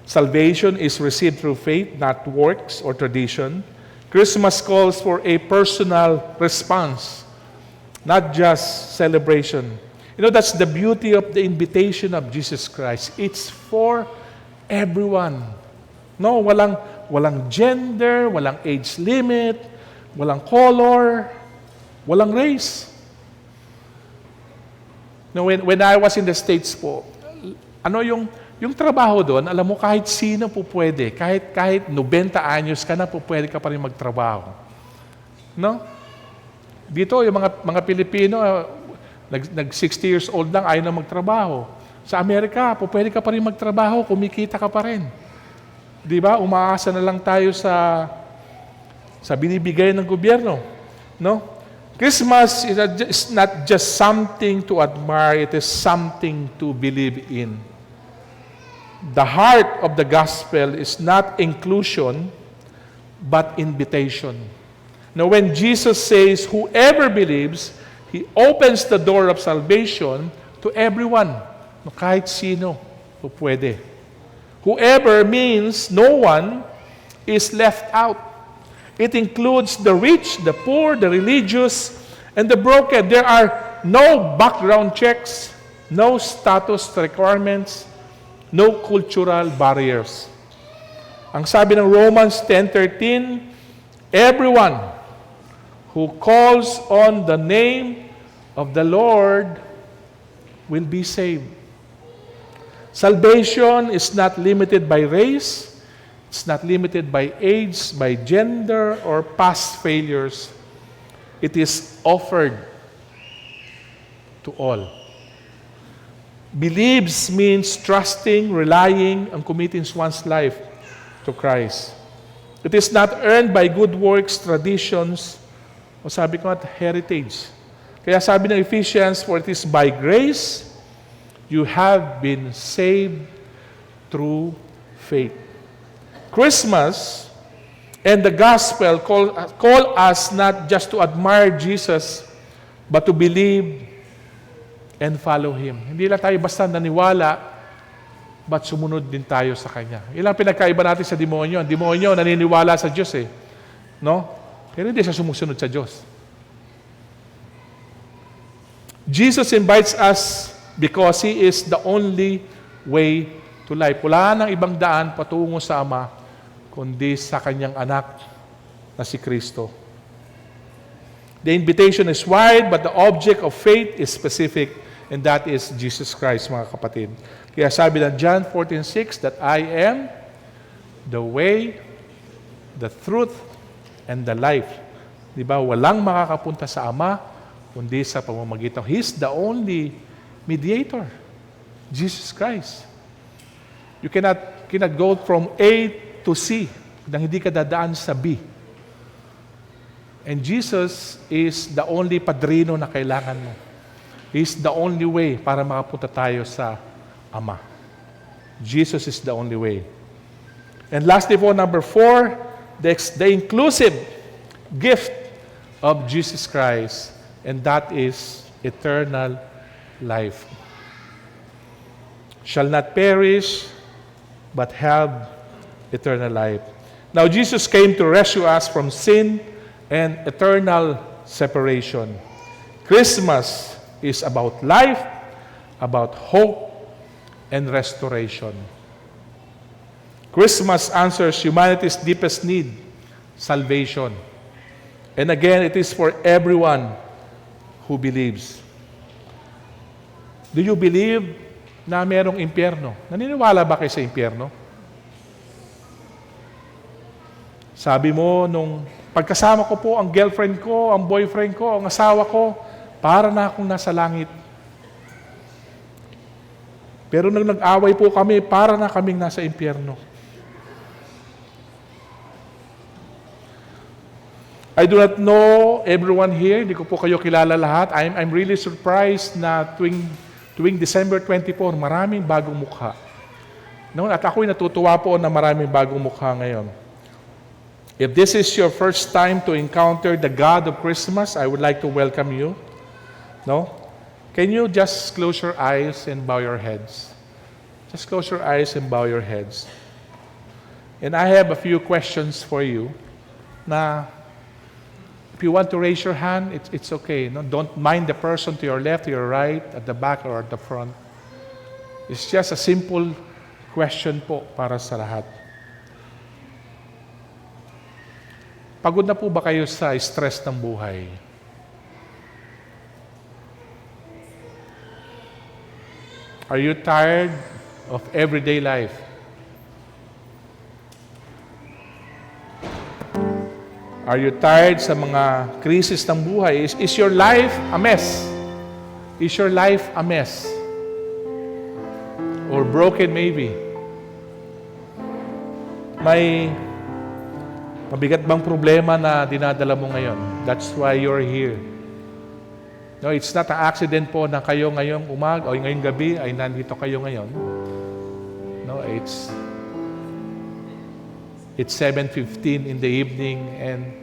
Salvation is received through faith, not works or tradition. Christmas calls for a personal response, not just celebration. You know, that's the beauty of the invitation of Jesus Christ. It's for everyone. No, walang gender, walang age limit, walang color, walang race. No, when I was in the States po, yung trabaho doon, alam mo, kahit sino po pwede. Kahit 90 anyos ka na po, pwede ka pa rin magtrabaho. No? Dito, yung mga Pilipino, nag 60 years old lang, ayaw na magtrabaho. Sa Amerika, po pwede ka pa rin magtrabaho, kumikita ka pa rin. Di ba? Umaasa na lang tayo sa binibigay ng gobyerno. No? Christmas is not just something to admire, it is something to believe in. The heart of the gospel is not inclusion, but invitation. Now, when Jesus says, whoever believes, He opens the door of salvation to everyone. Kahit sino po pwede. Whoever means no one is left out. It includes the rich, the poor, the religious, and the broken. There are no background checks, no status requirements, no cultural barriers. Ang sabi ng Romans 10:13, everyone who calls on the name of the Lord will be saved. Salvation is not limited by race, it's not limited by age, by gender, or past failures. It is offered to all. Believes means trusting, relying, and committing one's life to Christ. It is not earned by good works, traditions, o sabi ko at heritage. Kaya sabi ng Ephesians, for it is by grace you have been saved through faith. Christmas and the gospel call us not just to admire Jesus, but to believe and follow Him. Hindi lang tayo basta naniwala, but sumunod din tayo sa Kanya. Ilang pinagkaiba natin sa demonyo. Ang demonyo naniniwala sa Diyos eh. No? Pero hindi siya sumusunod sa Diyos. Jesus invites us because He is the only way to life. Wala nang ibang daan patungo sa Ama, kundi sa Kanyang anak na si Kristo. The invitation is wide, but the object of faith is specific, and that is Jesus Christ, mga kapatid. Kaya sabi ng John 14:6, that I am the way, the truth, and the life. Diba? Walang makakapunta sa Ama, kundi sa pamamagitan. He's the only mediator, Jesus Christ. You cannot go from A to C nang hindi ka dadaan sa B. And Jesus is the only padrino na kailangan mo. He's the only way para makapunta tayo sa Ama. Jesus is the only way. And lastly po, number 4, the inclusive gift of Jesus Christ, and that is eternal life. Shall not perish, but have eternal life. Now, Jesus came to rescue us from sin and eternal separation. Christmas is about life, about hope, and restoration. Christmas answers humanity's deepest need, salvation. And again, it is for everyone who believes. Do you believe na merong impyerno? Naniniwala ba kayo sa impyerno? Sabi mo, nung pagkasama ko po ang girlfriend ko, ang boyfriend ko, ang asawa ko, para na akong nasa langit. Pero nang nag-away po kami, para na kaming nasa impyerno. I do not know everyone here. Hindi ko po kayo kilala lahat. I'm really surprised na tuwing December 24, maraming bagong mukha. No, at ako'y natutuwa po na maraming bagong mukha ngayon. If this is your first time to encounter the God of Christmas, I would like to welcome you. No? Can you just close your eyes and bow your heads? Just close your eyes and bow your heads. And I have a few questions for you na if you want to raise your hand, it's okay. No? Don't mind the person to your left, to your right, at the back, or at the front. It's just a simple question po para sa lahat. Pagod na po ba kayo sa stress ng buhay? Are you tired of everyday life? Are you tired sa mga krisis ng buhay? Is your life a mess? Is your life a mess? Or broken maybe? May mabigat bang problema na dinadala mo ngayon? That's why you're here. No, it's not an accident po na kayo ngayong umaga o ngayong gabi ay nandito kayo ngayon. No, it's 7:15 in the evening and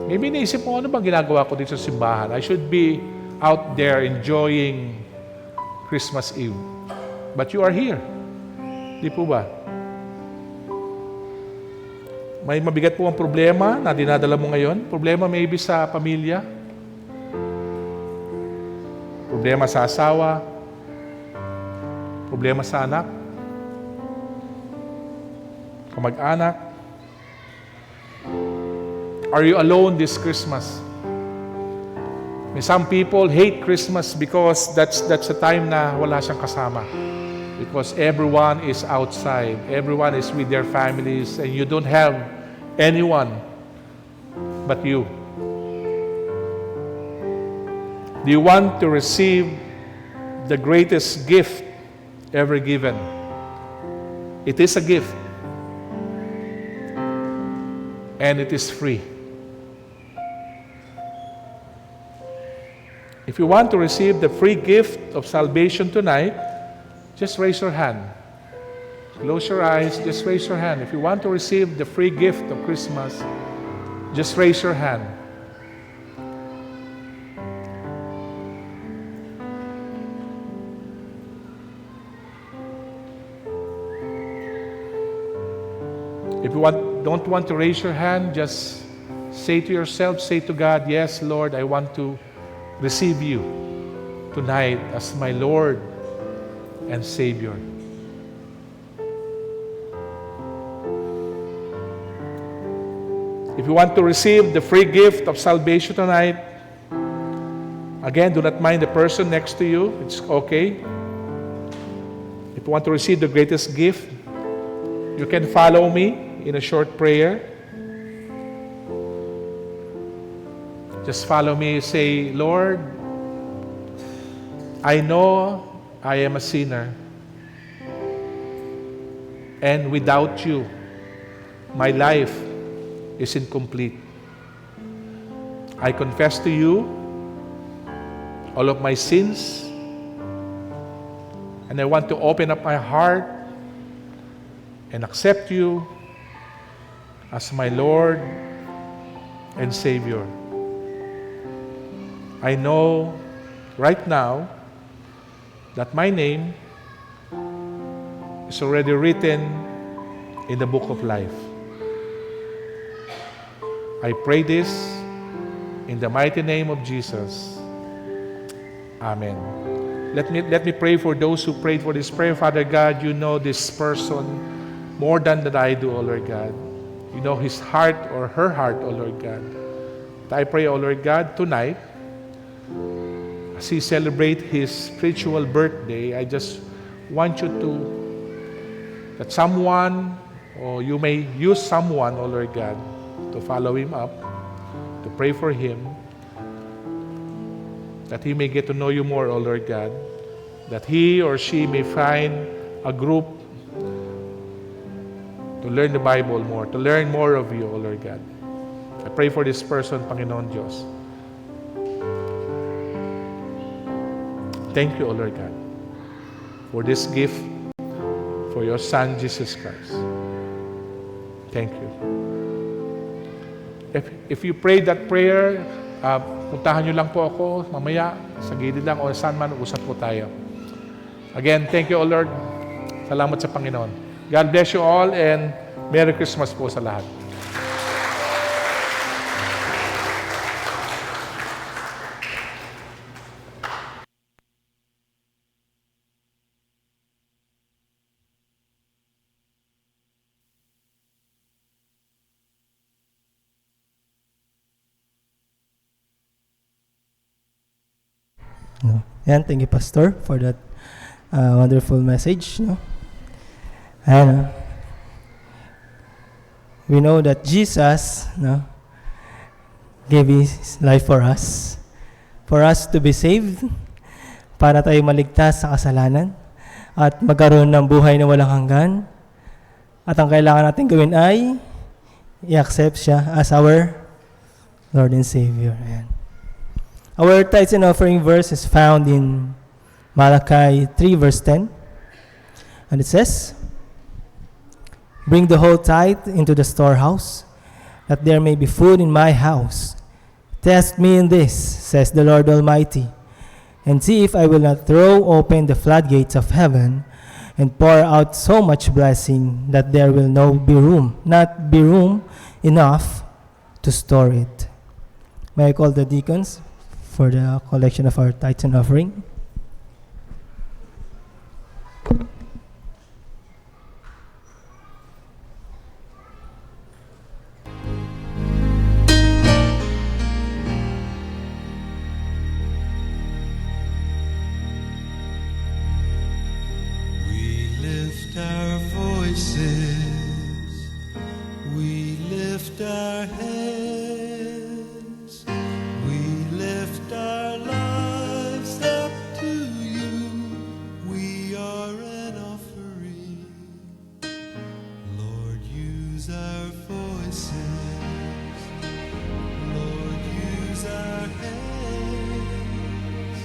maybe naisip mo, ano bang ginagawa ko dito sa simbahan? I should be out there enjoying Christmas Eve. But you are here. Di po ba? May mabigat po ang problema na dinadala mo ngayon. Problema maybe sa pamilya. Problema sa asawa. Problema sa anak. Kamag-anak. Are you alone this Christmas? Some people hate Christmas because that's a time na wala siyang kasama. Because everyone is outside. Everyone is with their families and you don't have anyone but you. Do you want to receive the greatest gift ever given? It is a gift. And it is free. If you want to receive the free gift of salvation tonight, just raise your hand. Close your eyes, just raise your hand. If you want to receive the free gift of Christmas, just raise your hand. If you don't want to raise your hand, just say to yourself, say to God, yes, Lord, I want to receive you tonight as my Lord and Savior. If you want to receive the free gift of salvation tonight, again, do not mind the person next to you. It's okay. If you want to receive the greatest gift, you can follow me in a short prayer. Just follow me. Say, Lord, I know I am a sinner. And without you, my life is incomplete. I confess to you all of my sins, and I want to open up my heart and accept you as my Lord and Savior. I know right now that my name is already written in the book of life. I pray this in the mighty name of Jesus. Amen. Let me pray for those who prayed for this prayer. Father God, you know this person more than that I do, O Lord God. You know his heart or her heart, O Lord God. I pray, O Lord God, tonight, as he celebrates his spiritual birthday, I just want you that someone, or you may use someone, O Lord God, to follow him up, to pray for him, that he may get to know you more, O Lord God, that he or she may find a group to learn the Bible more, to learn more of you, O Lord God. I pray for this person, Panginoon Diyos. Thank you, O Lord God, for this gift for your Son, Jesus Christ. Thank you. If you prayed that prayer, puntahan nyo lang po ako mamaya sa gilid lang o saan man, usap po tayo. Again, thank you, O Lord. Salamat sa Panginoon. God bless you all and Merry Christmas po sa lahat. No. And thank you, Pastor, for that wonderful message. No? And we know that Jesus gave His life for us to be saved, para tayo maligtas sa kasalanan at magkaroon ng buhay na walang hanggan. At ang kailangan natin gawin ay i-accept siya as our Lord and Savior. Ayan. Our tithes and offering verse is found in Malachi 3 verse 10. And it says, "Bring the whole tithe into the storehouse, that there may be food in my house. Test me in this, says the Lord Almighty, and see if I will not throw open the floodgates of heaven and pour out so much blessing that there will not be room enough to store it. May I call the deacons for the collection of our tithes and offering? We lift our voices, we lift our hands, we lift our lives up to you. We are an offering. Lord, use our voices. Lord, use our hands.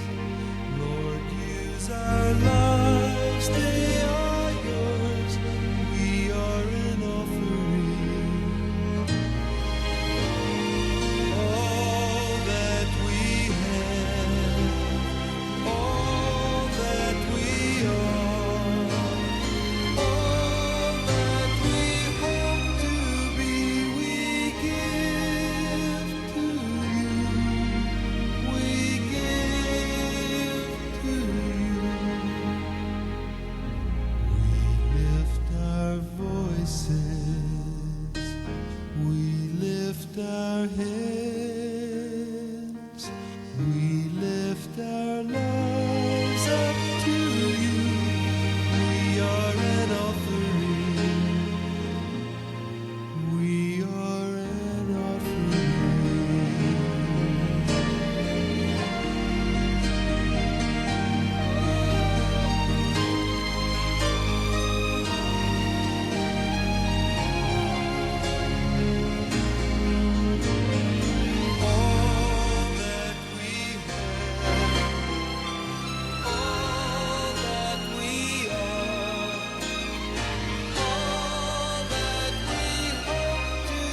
Lord, use our lives. They are yours. We are an offering. All that we have, all that we are, all that we hope to be, we give to you. We give to you. We lift our voices, we lift our hands, we lift our lives up to you. We are an offering. We are an offering. All that we have, all that we are, all that we hope to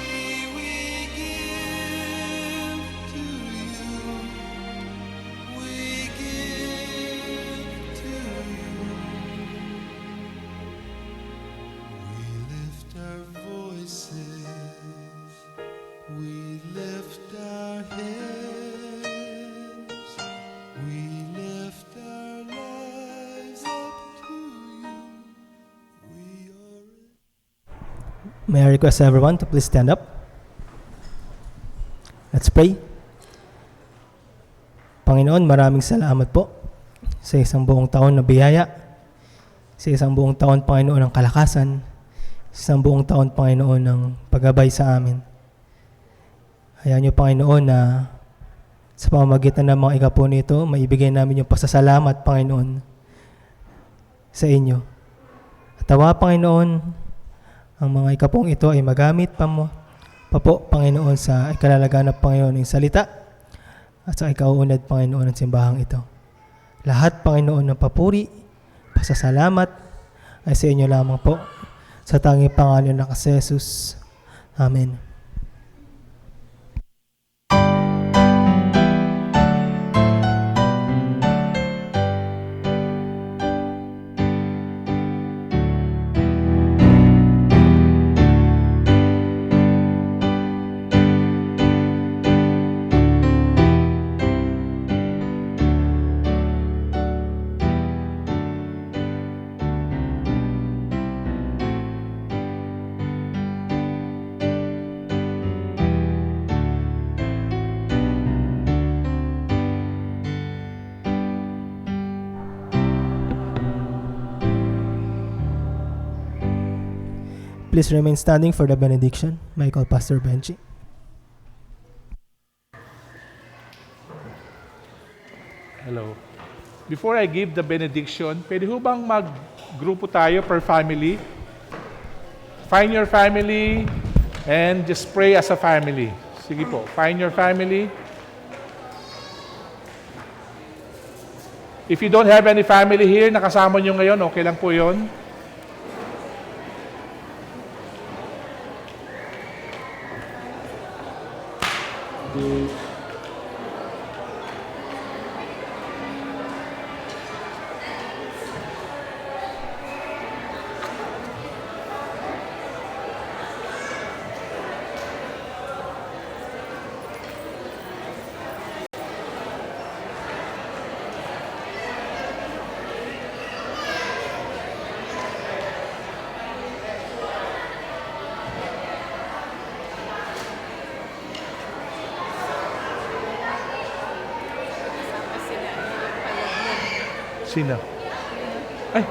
be, we give to you. We give to you. We lift our voices. We lift our hands, we lift our lives up to you. We are. May I request everyone to please stand up? Let's pray. Panginoon, maraming salamat po sa isang buong taon na biyaya, sa isang buong taon, Panginoon, ng kalakasan, sa isang buong taon, Panginoon, ng paggabay sa amin. Hayaan niyo, Panginoon, na sa pamamagitan ng mga ikapo nito, maibigay namin yung pasasalamat, Panginoon, sa inyo. At tawa, Panginoon, ang mga ikapong ito ay magamit pa po, Panginoon, sa ikalalaganap, Panginoon, ng salita at sa ikauunad, Panginoon, ng simbahang ito. Lahat, Panginoon, ng papuri, pasasalamat ay sa inyo lamang po, sa tanging pangalan ng Jesus. Amen. Please remain standing for the benediction. Michael Pastor Benji. Hello. Before I give the benediction, pwede ho bang mag-grupo tayo per family? Find your family and just pray as a family. Sige po, find your family. If you don't have any family here, nakasama nyo ngayon, okay lang po yun. Sino? Ay.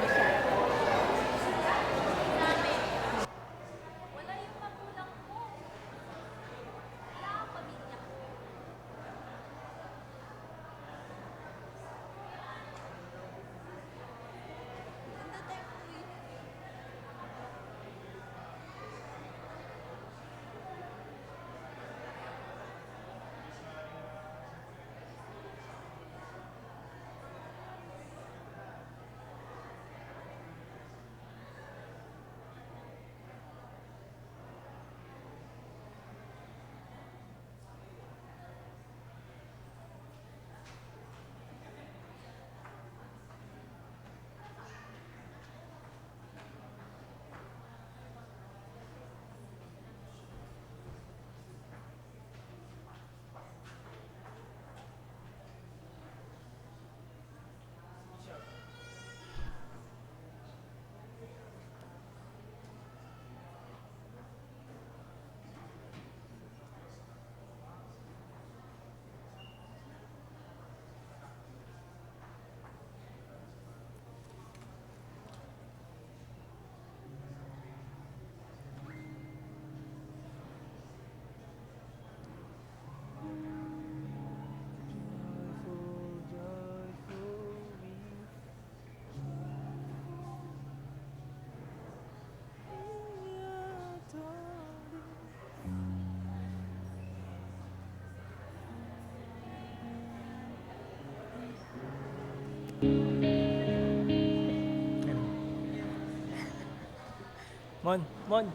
Mon,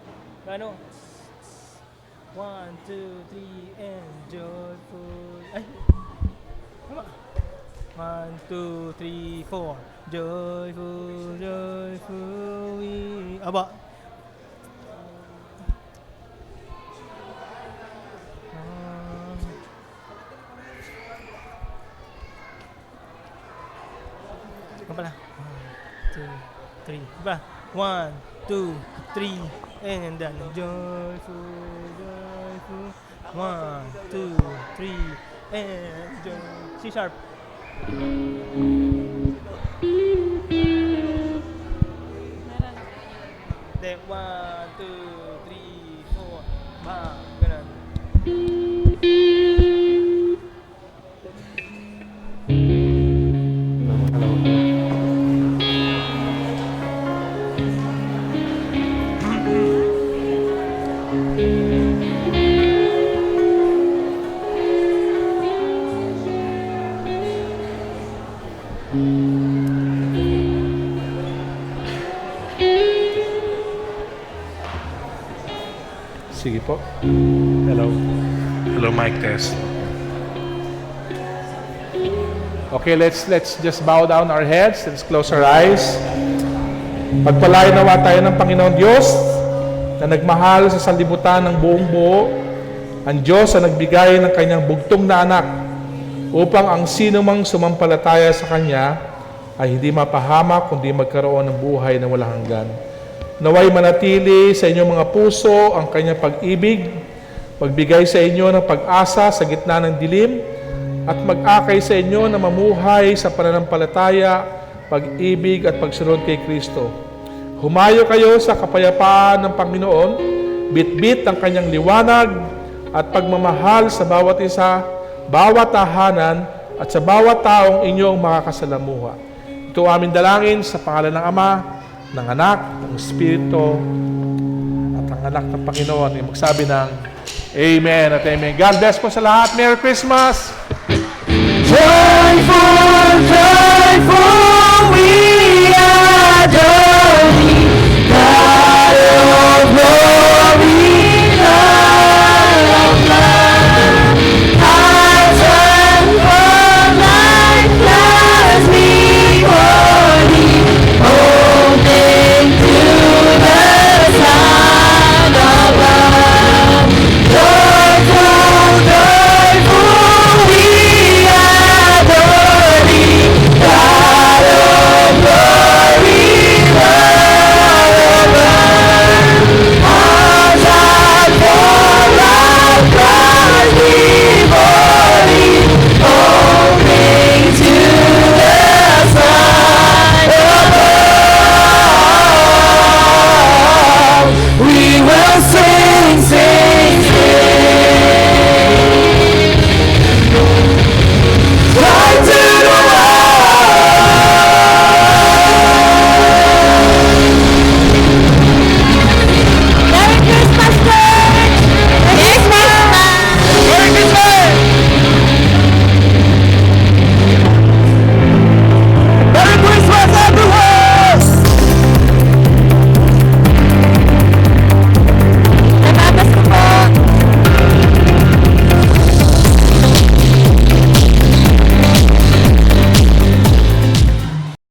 ano? 1, 2, 3, and joyful. Ay! Tama. 1, 2, 3, 4. Joyful, joyful, we... Aba. Ano pala? 1, 2, 3. Diba? 1, 2, 3, and then joyful, joyful. 1, 2, 3, and joyful. C sharp. Then 1, 2, 3, 4. Bang. Ganun. Sige po. Hello. Hello, mic test. Okay, let's just bow down our heads. Let's close our eyes. Pagpalain nawa tayo ng Panginoon Diyos na nagmahal sa sanlibutan ng buong buo, ang Diyos na nagbigay ng kanyang bugtong na anak upang ang sino mang sumampalataya sa Kanya ay hindi mapahamak kundi magkaroon ng buhay na walang hanggan. Naway manatili sa inyong mga puso ang kanyang pag-ibig, magbigay sa inyo ng pag-asa sa gitna ng dilim, at mag-akay sa inyo na mamuhay sa pananampalataya, pag-ibig at pagsunod kay Kristo. Humayo kayo sa kapayapaan ng Panginoon, bitbit ang kanyang liwanag at pagmamahal sa bawat isa, bawat tahanan at sa bawat taong inyong makakasalamuha. Ito aming dalangin sa pangalan ng Ama, ng Anak, ng Espiritu, at ang Anak ng Panginoon. Yung magsabi ng Amen at Amen. God bless po sa lahat. Merry Christmas! Joyful, joyful.